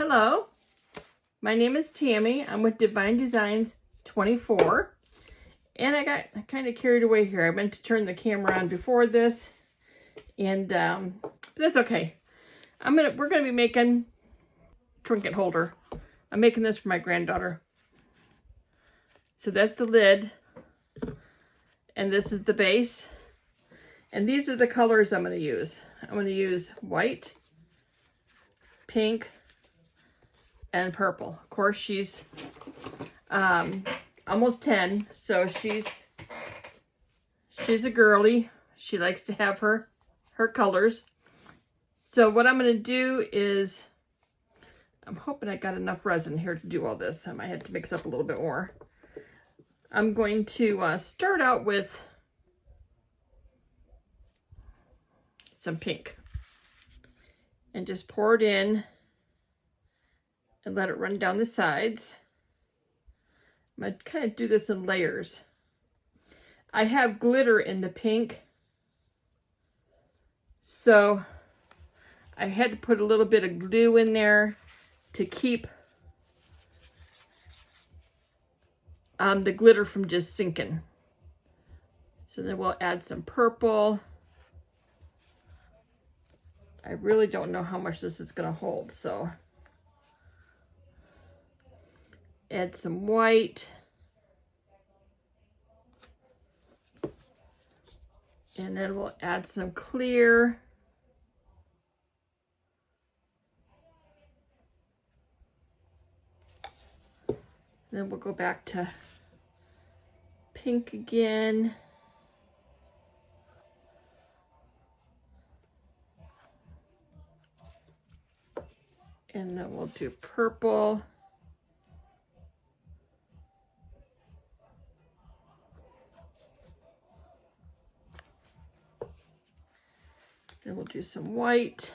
Hello, my name is Tammy. I'm with Divine Designs 24, and I got kind of carried away here. I meant to turn the camera on before this, and that's okay. We're gonna be making trinket holder. I'm making this for my granddaughter. So that's the lid, and this is the base, and these are the colors I'm gonna use. I'm gonna use white, pink, and purple. Of course, she's almost 10, so she's a girly. She likes to have her colors. So what I'm going to do is, I'm hoping I got enough resin here to do all this. I might have to mix up a little bit more. I'm going to start out with some pink and just pour it in and let it run down the sides. I'm going to kind of do this in layers. I have glitter in the pink, so I had to put a little bit of glue in there to keep the glitter from just sinking. So then we'll add some purple. I really don't know how much this is going to hold, so add some white. And then we'll add some clear. Then we'll go back to pink again. And then we'll do purple. Then we'll do some white.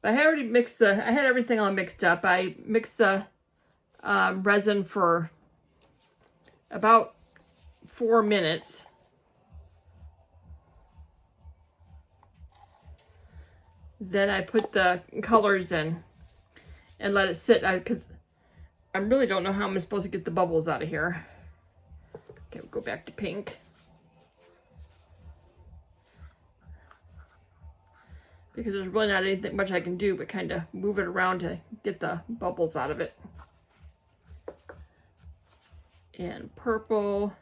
But I had already mixed I had everything all mixed up. I mixed the resin for about 4 minutes. Then I put the colors in and let it sit, because I really don't know how I'm supposed to get the bubbles out of here. Okay, we'll go back to pink. Because there's really not anything much I can do but kind of move it around to get the bubbles out of it. And purple.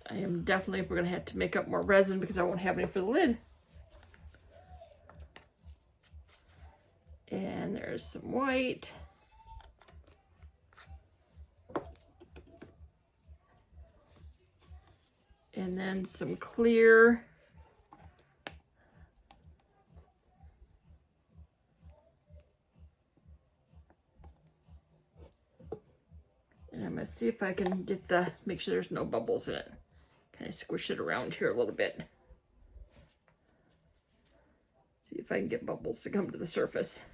We're going to have to make up more resin because I won't have any for the lid. And there's some white. And then some clear. And I'm going to see if I can make sure there's no bubbles in it. Kind of squish it around here a little bit. See if I can get bubbles to come to the surface.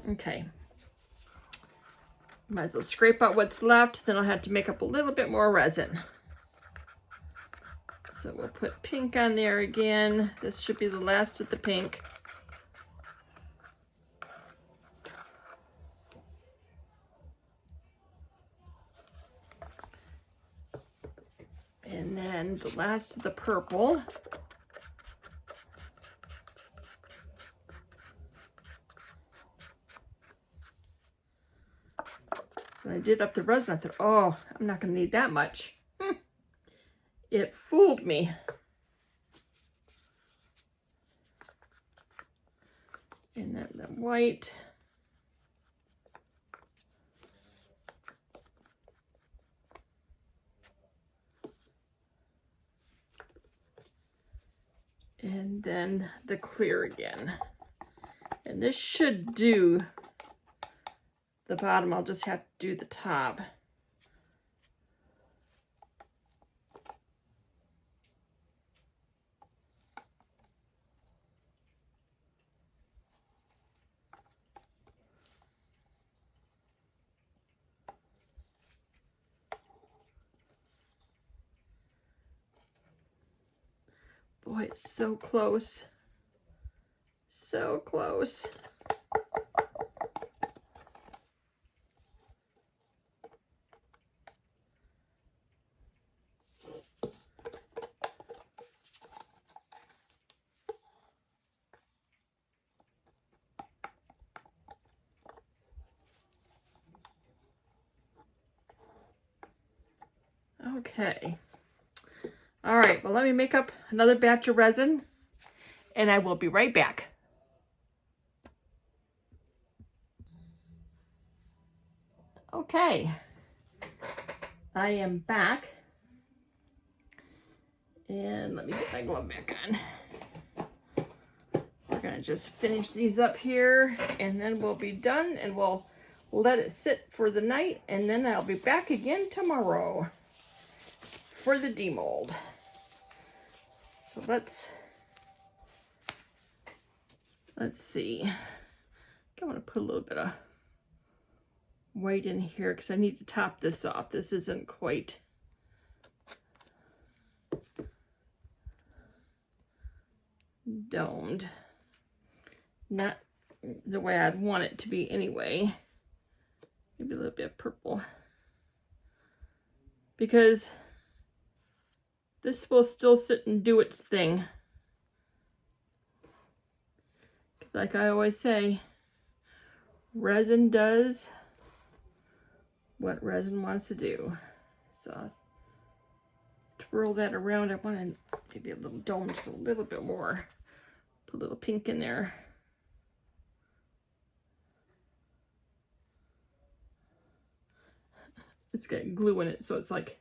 Okay. Might as well scrape out what's left, then I'll have to make up a little bit more resin. So we'll put pink on there again. This should be the last of the pink. And then the last of the purple. When I did up the resin, I thought, oh, I'm not going to need that much. It fooled me. And then the white. And then the clear again. And this should do the bottom. I'll just have to do the top. Boy, it's so close. So close. Okay. All right, well, let me make up another batch of resin and I will be right back. Okay, I am back. And let me get my glove back on. We're gonna just finish these up here and then we'll be done and we'll let it sit for the night and then I'll be back again tomorrow for the demold. So let's see. I want to put a little bit of white in here because I need to top this off. This isn't quite domed. Not the way I'd want it to be anyway. Maybe a little bit of purple. Because this will still sit and do its thing. Like I always say, resin does what resin wants to do. So I'll twirl that around. I want to maybe a little dome, just a little bit more. Put a little pink in there. It's got glue in it, so it's like,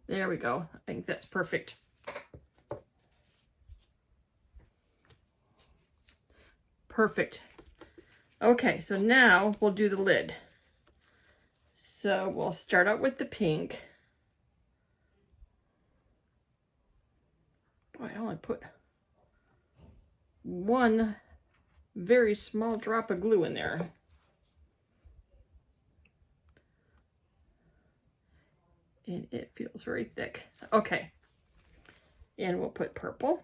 there we go. I think that's perfect. Perfect. Okay, so now we'll do the lid. So we'll start out with the pink. Boy, I only put one very small drop of glue in there. And it feels very thick. Okay. And we'll put purple.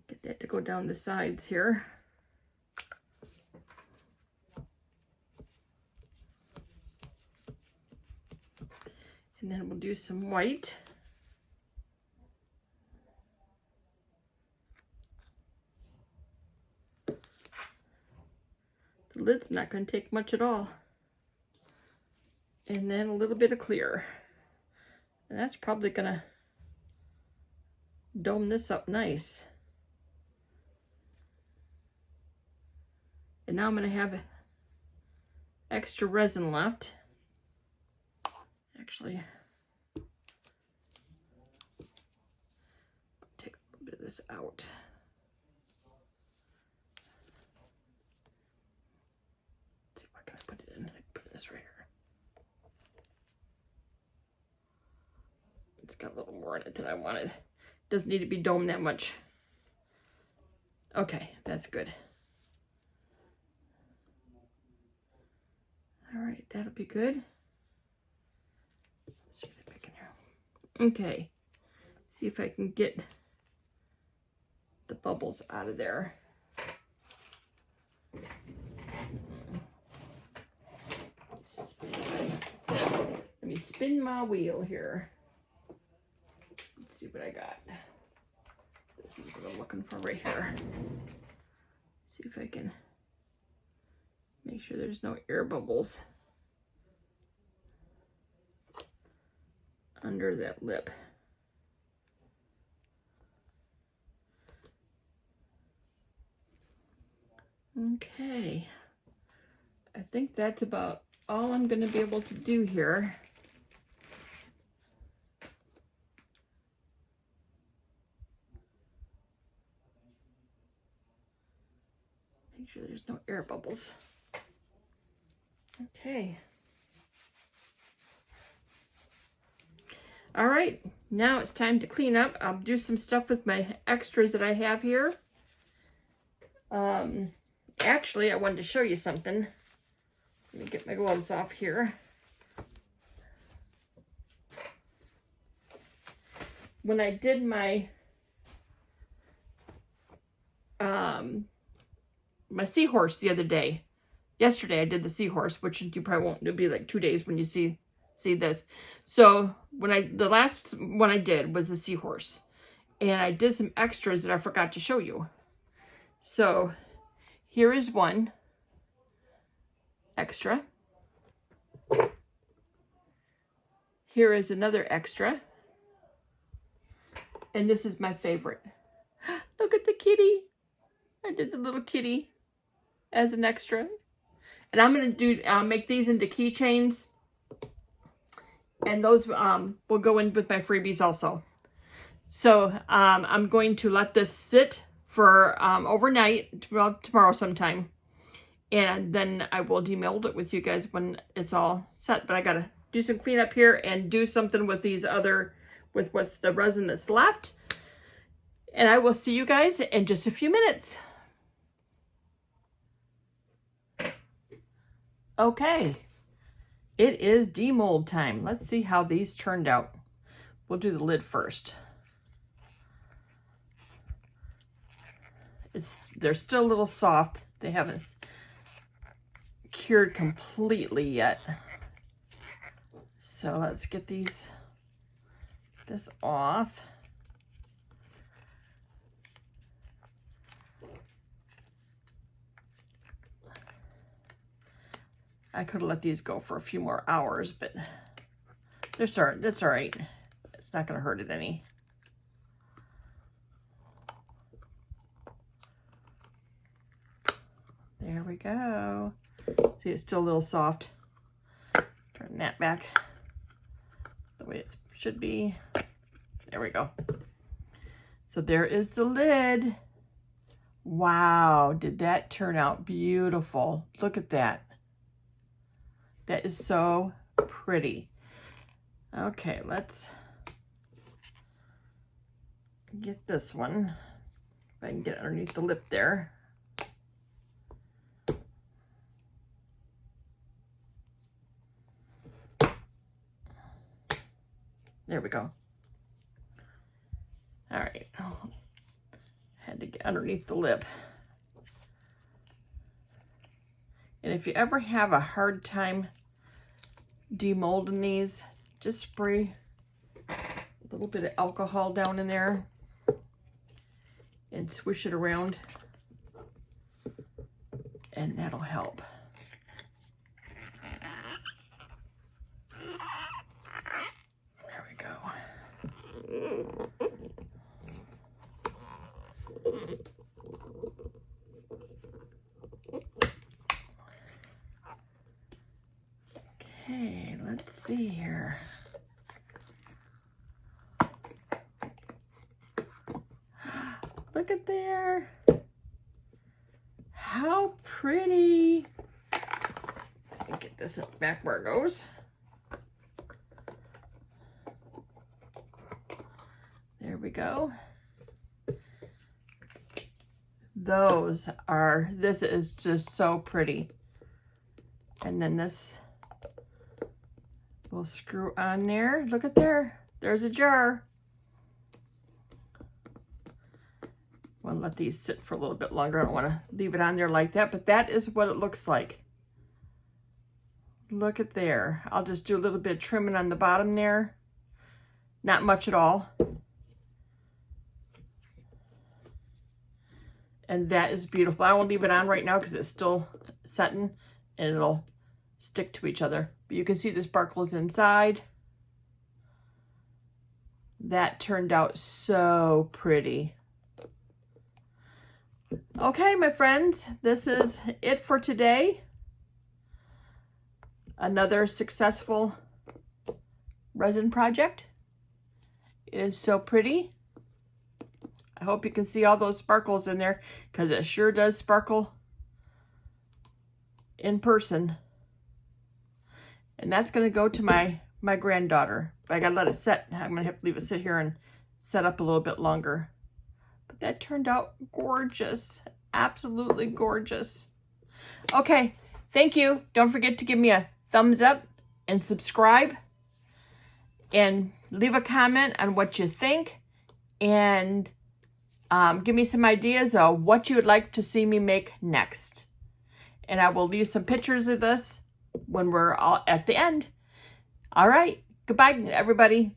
Get that to go down the sides here. And then we'll do some white. The lid's not going to take much at all. And then a little bit of clear. And that's probably going to dome this up nice. And now I'm going to have extra resin left. Actually, I'll take a little bit of this out. Let's see, where can I put it in? I can put this right here. It's got a little more in it than I wanted. Doesn't need to be domed that much. Okay, that's good. All right, that'll be good. Let's see if I can hear. Okay, see if I can get the bubbles out of there. Let me spin my wheel here. Let's see what I got. This is what I'm looking for right here. See if I can make sure there's no air bubbles under that lip. Okay, I think that's about all I'm going to be able to do here. Make sure there's no air bubbles. Okay. All right, now it's time to clean up. I'll do some stuff with my extras that I have here. Actually, I wanted to show you something. Let me get my gloves off here. when I did my my seahorse the other day. Yesterday I did the seahorse, which you probably won't, it'll be like 2 days when you see this. So when the last one I did was the seahorse, and I did some extras that I forgot to show you. So here is one extra. Here is another extra. And this is my favorite. Look at the kitty. I did the little kitty as an extra. And I'm going to make these into keychains. And those will go in with my freebies also. So I'm going to let this sit for overnight, well, tomorrow sometime. And then I will demold it with you guys when it's all set. But I got to do some cleanup here and do something with these with what's the resin that's left. And I will see you guys in just a few minutes. Okay, it is demold time. Let's see how these turned out. We'll do the lid first. They're still a little soft. They haven't cured completely yet. So let's get this off. I could have let these go for a few more hours, but that's all right. It's not going to hurt it any. There we go. See, it's still a little soft. Turn that back the way it should be. There we go. So there is the lid. Wow, did that turn out beautiful? Look at that. That is so pretty. Okay, let's get this one. If I can get underneath the lip there. There we go. All right. Had to get underneath the lip. And if you ever have a hard time demolding these, just spray a little bit of alcohol down in there and swish it around, and that'll help. There we go. Okay, let's see here. Look at there. How pretty. Get this back where it goes. There we go. This is just so pretty. And then this will screw on there. Look at there. There's a jar. I'll let these sit for a little bit longer. I don't want to leave it on there like that, but that is what it looks like. Look at there. I'll just do a little bit of trimming on the bottom there. Not much at all. And that is beautiful. I won't leave it on right now because it's still setting and it'll stick to each other. But you can see the sparkles inside. That turned out so pretty. Okay, my friends, this is it for today. Another successful resin project. It is so pretty. I hope you can see all those sparkles in there because it sure does sparkle in person. And that's going to go to my granddaughter. But I got to let it set. I'm going to have to leave it sit here and set up a little bit longer. But that turned out gorgeous. Absolutely gorgeous. Okay, thank you. Don't forget to give me a thumbs up and subscribe. And leave a comment on what you think, and give me some ideas of what you would like to see me make next. And I will leave some pictures of this when we're all at the end. All right. Goodbye, everybody.